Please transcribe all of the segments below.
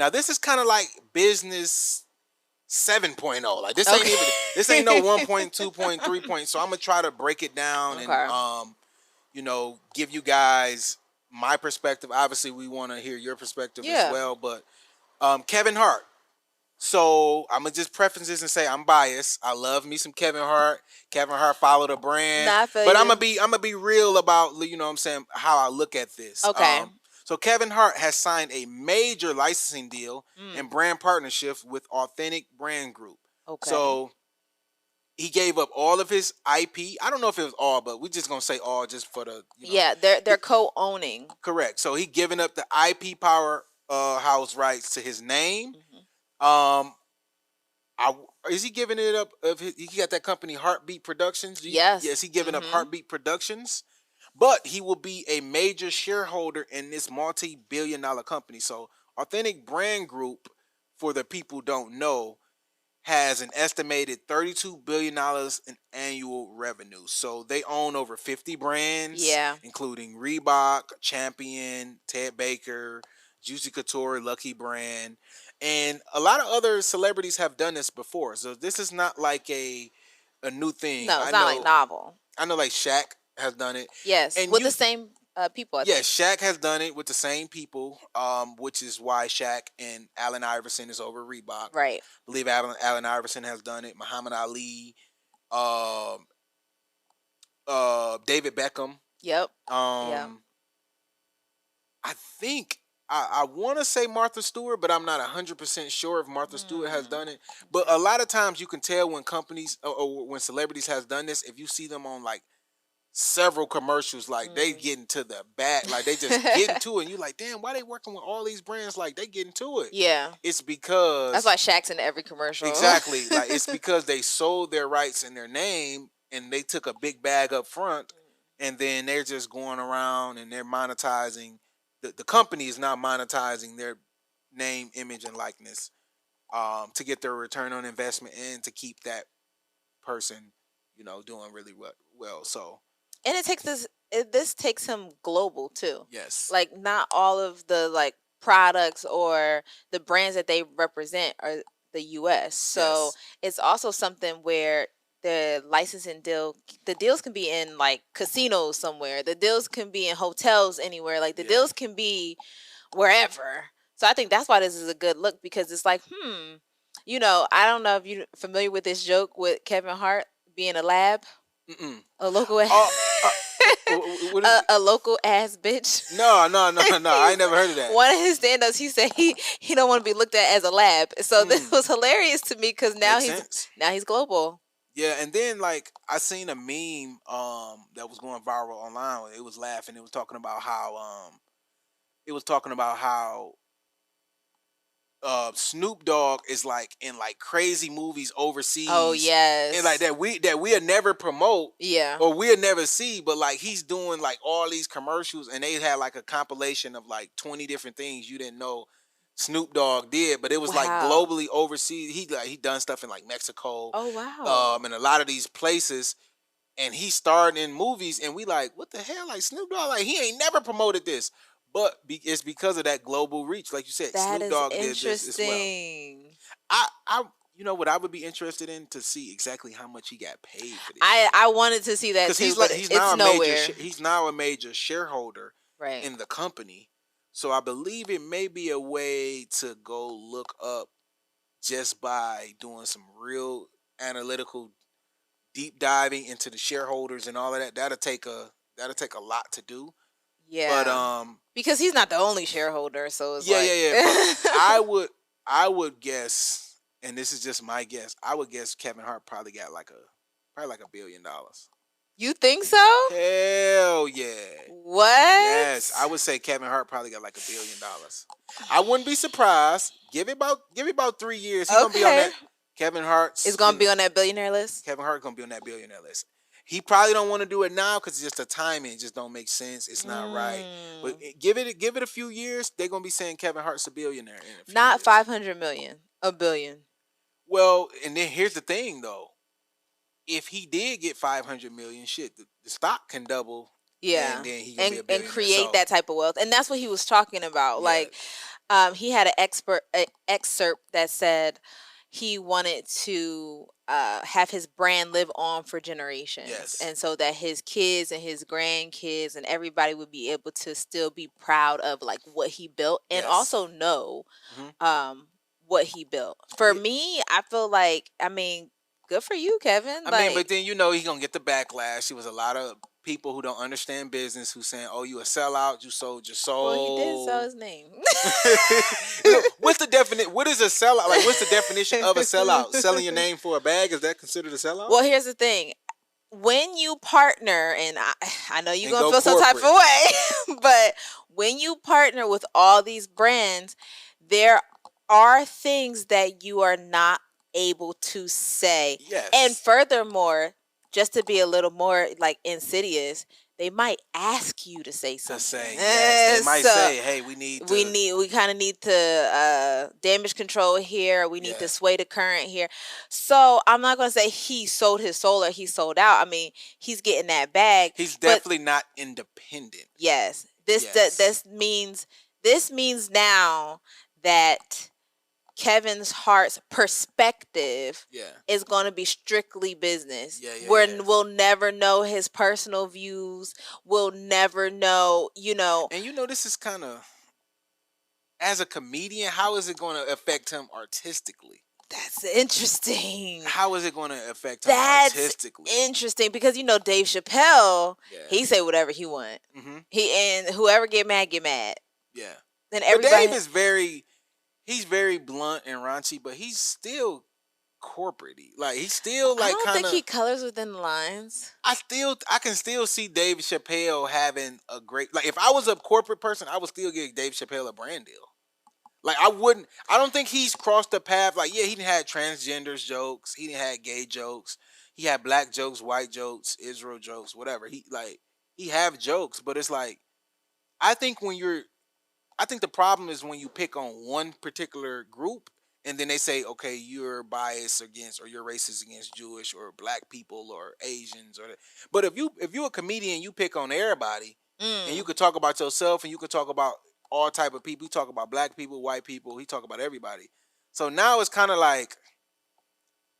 Now this is kind of like business 7.0. Like this ain't Okay. even this ain't no 1.2.3 point. So I'm gonna try to break it down and Okay. give you guys my perspective. Obviously, we want to hear your perspective as Yeah. well. But Kevin Hart. So I'm gonna just preface this and say I'm biased. I love me some Kevin Hart. Kevin Hart followed a brand, Nah, I feel but you. I'm gonna be real about what I'm saying how I look at this. Okay. So Kevin Hart has signed a major licensing deal and brand partnerships with Authentic Brand Group. Okay. So he gave up all of his IP. I don't know if it was all, but we're just gonna say all just for the Yeah, they're co-owning. correct. So he giving up the IP power house rights to his name. Mhm. Um, is he giving it up? He got that company Heartbeat Productions. Yes. Yes, he giving up Mhm. Heartbeat Productions, but he will be a major shareholder in this multi-billion-dollar company. So Authentic Brand Group, for the people who don't know, has an estimated $32 billion in annual revenue. So they own over 50 brands, Yeah. including Reebok, Champion, Ted Baker, Juicy Couture, Lucky Brand, and a lot of other celebrities have done this before. So this is not like a new thing. No, it's not like novel. I know like Shaq has done it. Yes, And with the same people, I yeah, think. Shaq has done it with the same people, which is why Shaq and Allen Iverson is over Reebok. Right. I believe Allen Iverson has done it. Muhammad Ali, um, David Beckham. Yep. Yeah. I think I want to say Martha Stewart, but I'm not 100% sure if Martha Stewart has done it. But a lot of times you can tell when companies or when celebrities has done this if you see them on like several commercials, like they getting to the back, like they just getting to it, and you like, damn, why they working with all these brands? Like they getting to it. Yeah. It's because That's why Shaq's in every commercial. exactly, like it's because they sold their rights in their name and they took a big bag up front, and then they're just going around and they're monetizing. The company is now monetizing their name, image, and likeness to get their return on investment and to keep that person, doing really well. So And it takes this takes him global too. yes. Like not all of the like products or the brands that they represent are the US. So Yes. it's also something where the licensing the deals can be in like casinos somewhere. The deals can be in hotels anywhere. Like the deals can be wherever. So I think that's why this is a good look because it's like, I don't know if you're familiar with this joke with Kevin Hart being a lab. Mm-mm. A local What is a local ass bitch. No. I ain't never heard of that. One of his stand-ups, he said he don't want to be looked at as a lab. So this was hilarious to me because now he's global. Yeah, and then like I seen a meme that was going viral online. It was laughing. It was talking about how Snoop Dogg is like in like crazy movies overseas. Oh yes. And like that we'll never promote. Yeah. Or we'll never see, but like he's doing like all these commercials and they had like a compilation of like 20 different things you didn't know Snoop Dogg did, but it was like globally overseas. He done stuff in like Mexico. Oh wow. And a lot of these places, and he starred in movies, and we like, what the hell? Like Snoop Dogg, like he ain't never promoted this, but it's because of that global reach, like you said. That Snoop is Dogg did interesting. this as well. I you know what I would be interested in to see exactly how much he got paid for this. I wanted to see that too, he's now he's now a major shareholder right in the company. So I believe it may be a way to go look up just by doing some real analytical deep diving into the shareholders and all of that. That'll take a lot to do. Yeah. But because he's not the only shareholder, so it's yeah. But I would guess, and this is just my guess, I would guess Kevin Hart probably got like $1 billion. You think so? Hell yeah. What? Yes, I would say Kevin Hart probably got like $1 billion. I wouldn't be surprised. Give it about 3 years. He's gonna be on that. Kevin Hart is gonna be on that billionaire list. Kevin Hart gonna be on that billionaire list. He probably don't want to do it now because just the timing just don't make sense. It's not right. But give it a few years. They're gonna be saying Kevin Hart's a billionaire. In a few not years. 500 million, $1 billion. Well, and then here's the thing though. If he did get 500 million, shit, the stock can double. Yeah, and then he gonna be a billionaire. And create that type of wealth, and that's what he was talking about. Yeah. Like, He had an excerpt that said he wanted to have his brand live on for generations, Yes. and so that his kids and his grandkids and everybody would be able to still be proud of like what he built, and Yes. also know Hmm. what he built. For Yeah. me, I feel like, I mean, good for you, Kevin. I mean, but Like, then he's gonna get the backlash. There was a lot of people who don't understand business who saying, "Oh, you a sellout. You sold your well, he did sell soul." his name. What's the definition? What is a sellout? Like, what's the definition of a sellout? Selling your name for a bag, is that considered a sellout? Well, here's the thing. When you partner, and I know you're And going to go feel some type of corporate. way, but when you partner with all these brands, there are things that you are not able to say. And Yes. furthermore, just to be a little more like insidious, they might ask you to say To something. say yes, they might So say, "Hey, we need we to." need we kind of need to damage control here, we need Yeah, to sway the current here. So I'm not going to say he sold his soul or he sold out. I mean, he's getting that bag. he's But definitely not independent. yes, Yes. this means now that Kevin's Hart's perspective Yeah. is going to be strictly business. Yeah. Yeah. Where Yes. we'll never know his personal views. We'll never know, And this is kind of, as a comedian, how is it going to affect him artistically? that's interesting. How is it going to affect him That's artistically? interesting because Dave Chappelle, Yeah. he say whatever he want. Hmm. He and whoever get mad, get mad. Yeah. And But Dave everybody, is he's very blunt and raunchy, but he's still corporate-y. Like, he's still I like don't think kind he of. colors within the lines. I can still see Dave Chappelle having a great, like, if I was a corporate person, I would still give Dave Chappelle a brand deal. Like, I don't think he's crossed the path. Like, yeah, he didn't had transgenders jokes, he didn't had gay jokes, he had black jokes, white jokes, Israel jokes, whatever. He have jokes, but it's like, I think when you're I think the problem is when you pick on one particular group and then they say, okay, you're biased against, or you're racist against Jewish or black people or Asians but if you're a comedian, you pick on everybody, and you Mm. could talk about yourself, and you could talk about all type of people. You talk about black people, white people, he talk about everybody. So now it's kind of like,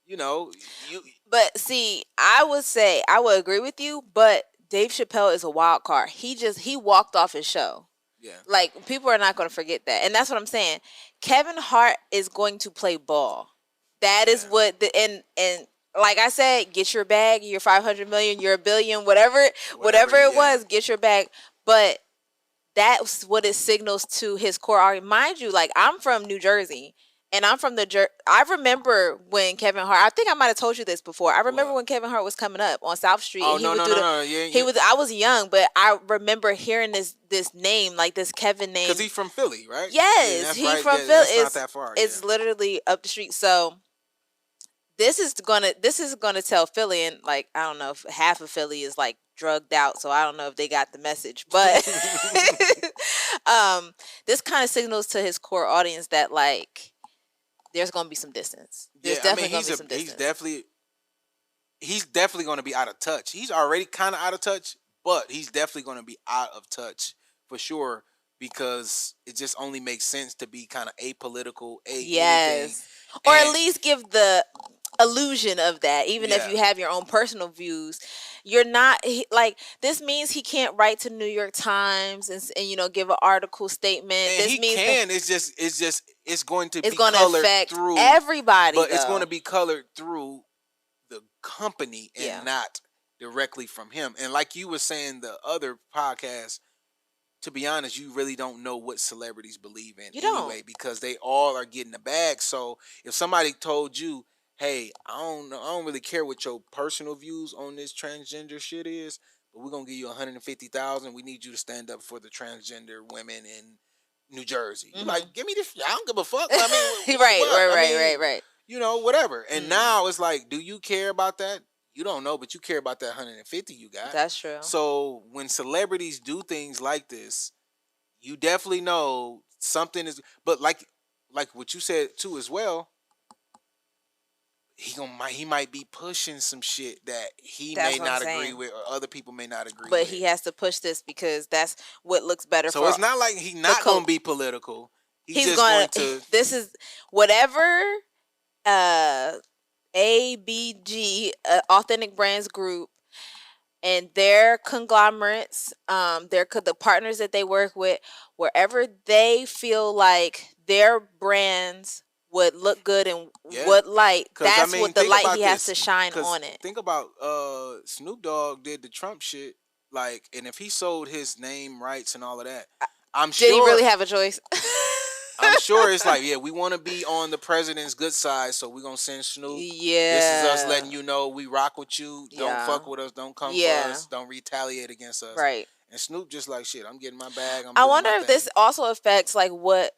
you know, you But see, I would say I would agree with you, but Dave Chappelle is a wild card. He walked off his show. yeah. Like, people are not going to forget that, and that's what I'm saying. Kevin Hart is going to play ball. That is Yeah. what the and like I said, get your bag. You're 500 million. You're a billion. Whatever it Yeah. was, get your bag. But that's what it signals to his core argument. Mind you, like, I'm from New Jersey, and I'm from I remember when Kevin Hart. I think I might have told you this before. I remember What? when Kevin Hart was coming up on South Street, Oh, and he no, would no, do no, the. no, yeah, He yeah. was. I was young, but I remember hearing this name, like this Kevin name. Because he's from Philly, right? Yeah, Yes, that's he right. from Yeah, Philly. that's not that far. It's literally up the street. So this is gonna tell Philly, and like, I don't know if half of Philly is like drugged out, so I don't know if they got the message, but um, this kind of signals to his core audience that, like, there's gonna be some distance. There's Yeah, I mean, definitely gonna be some he's distance. definitely going to be out of touch. He's already kind of out of touch, but he's definitely going to be out of touch for sure, because it just only makes sense to be kind of apolitical, anything. Yes, or at And least give the illusion of that, even if yeah, you have your own personal views. You're not like, this means he can't write to New York Times and give an article statement. and This he means that can. It's going to it's be going to colored affect through, everybody, but it's going though. to be colored through the company Yeah. and not directly from him. And like you were saying the other podcast, to be honest, you really don't know what celebrities believe in You anyway, don't. because they all are getting a bag. So if somebody told you, "Hey, I don't know, I don't really care what your personal views on this transgender shit is, but we're gonna give you 150,000. We need you to stand up for the transgender women in New Jersey." You Hmm. like, give me this? I don't give a fuck. I mean, Right, what? right, I right, mean, right, right. whatever. And Mm, now it's like, do you care about that? You don't know, but you care about that 150 you got. that's true. So when celebrities do things like this, you definitely know something is. But like what you said too as well, he might be pushing some shit that he may That's what I'm not agree saying. with, or other people may not agree But with. he has to push this because that's what looks better So for it's not like he's the not gonna be political. He's He's just gonna. going to. This is whatever. Uh, ABG, Authentic Brands Group, and their conglomerates, the partners that they work with, wherever they feel like their brands would look good and Yeah, what light, because I that's mean, what the think light he about has this. to shine Because on it. think about Snoop Dogg did the Trump shit, like, and if he sold his name rights and all of that, I'm Did he sure really have a choice? I'm sure it's like, yeah, we want to be on the president's good side, so we're gonna send Snoop. This is us Yeah. letting you know we rock with you. Don't Yeah. fuck with us. Don't come for Yeah. us. Don't retaliate against us. Right. And Snoop just like, shit, I'm getting my bag. I'm I doing wonder my if thing. this also affects like what,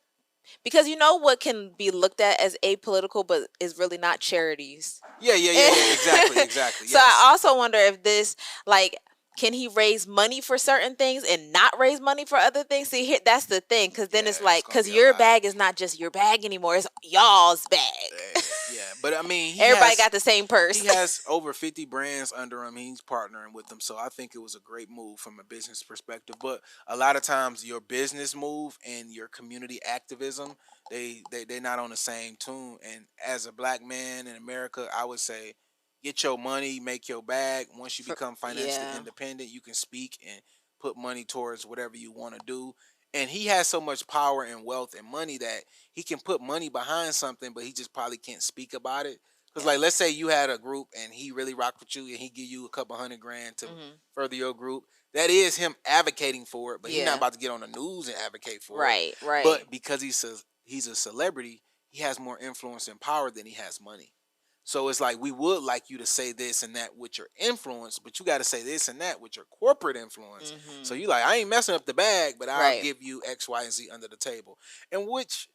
because you know what can be looked at as apolitical but is really not, charities. Yeah. Exactly. So I Yes. also wonder if this, like, can he raise money for certain things and not raise money for other things? See, here, that's the thing, because then Yeah, it's it's like, gonna because be a your lot. bag is not just your bag anymore; it's y'all's bag. Yeah, but I mean, Everybody got the same purse. he has over 50 brands under him. He's partnering with them, so I think it was a great move from a business perspective. But a lot of times, your business move and your community activism, they're not on the same tune. And as a black man in America, I would say, get your money, make your bag. Once you become financially Yeah. independent, you can speak and put money towards whatever you want to do. And he has so much power and wealth and money that he can put money behind something, but he just probably can't speak about it. Because, like, let's say you had a group and he really rocked with you and he give you a couple $100,000 to further your group. That is him advocating for it, but he's not Yeah. about to get on the news and advocate for it. Right. Right. But because he's a celebrity, he has more influence and power than he has money. So it's like, we would like you to say this and that with your influence, but you got to say this and that with your corporate influence. So you like, I ain't messing up the bag, but I'll Right. give you X, Y, and Z under the table. And which,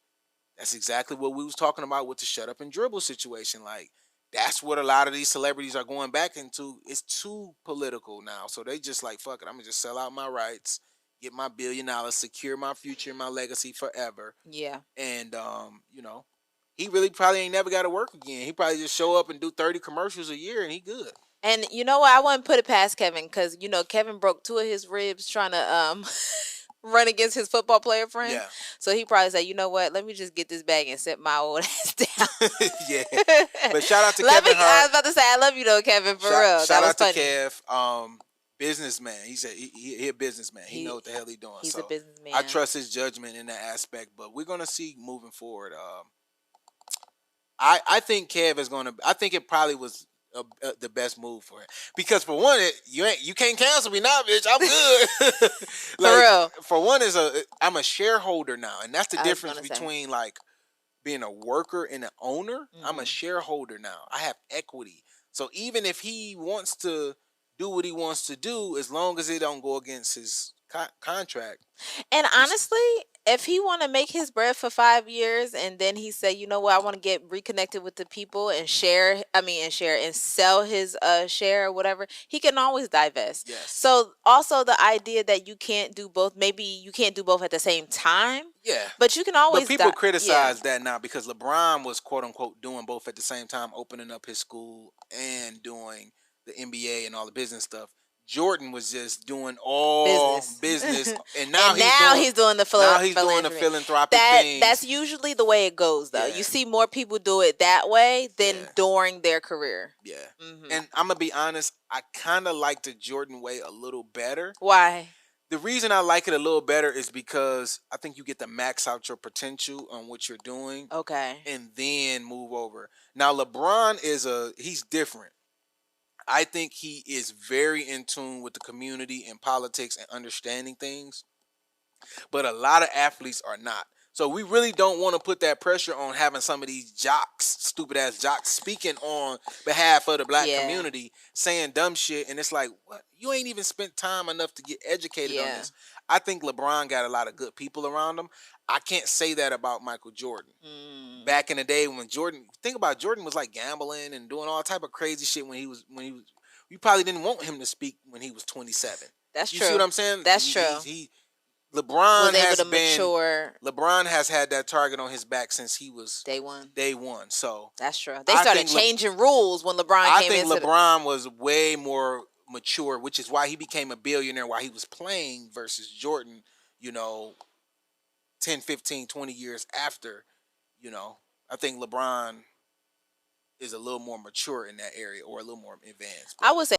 that's exactly what we was talking about with the shut up and dribble situation. Like, that's what a lot of these celebrities are going back into. It's too political now. So they just like, fuck it, I'm gonna just sell out my rights, get my $1 billion, secure my future and my legacy forever. Yeah. And he really probably ain't never got to work again. He probably just show up and do 30 commercials a year and he good. And you know what? I wouldn't put it past Kevin, because you know Kevin broke 2 of his ribs trying to run against his football player friend. Yeah. So he probably said, you know what? Let me just get this bag and sit my old ass down. Yeah. But shout out to Kevin Hart. I was about to say, I love you though, Kevin, for real. Shout That was out to funny. Kev. Businessman. He said he a businessman. He know what the hell he doing. He's so a businessman. I trust his judgment in that aspect. But we're gonna see moving forward. I think Kev is gonna. I think it probably was the best move for him, because for one, you can't cancel me now, bitch. I'm good. For real. For one, I'm a shareholder now, and that's the I was difference gonna say. between like being a worker and an owner. I'm a shareholder now. I have equity. So even if he wants to do what he wants to do, as long as it don't go against his contract. And honestly, if he want to make his bread for 5 years and then he said, you know what, I want to get reconnected with the people and and sell his share or whatever, he can always divest. Yes. So also the idea that you can't do both, maybe you can't do both at the same time. Yeah. But you can always. But people criticize that now, because LeBron was quote unquote doing both at the same time, opening up his school and doing the NBA and all the business stuff. Jordan was just doing all business and now he's doing the philanthropic things. That's usually the way it goes, though. Yeah. You see more people do it that way than during their career. Yeah. And I'm gonna be honest, I kind of like the Jordan way a little better. Why? The reason I like it a little better is because I think you get to max out your potential on what you're doing. Okay. And then move over. Now LeBron he's different. I think he is very in tune with the community and politics and understanding things. But a lot of athletes are not. So we really don't want to put that pressure on having some of these stupid ass jocks, speaking on behalf of the black community, saying dumb shit. And it's like, what? You ain't even spent time enough to get educated on this. I think LeBron got a lot of good people around him. I can't say that about Michael Jordan. Back in the day when think about Jordan was like gambling and doing all type of crazy shit when he was. You probably didn't want him to speak when he was 27. That's true. You see what I'm saying? That's true. LeBron was able to mature. LeBron has had that target on his back since he was day one. So that's true. They started changing rules when LeBron came in. I think LeBron was way more mature, which is why he became a billionaire while he was playing, versus Jordan, 10, 15, 20 years after, you know, I think LeBron is a little more mature in that area or a little more advanced. I But would say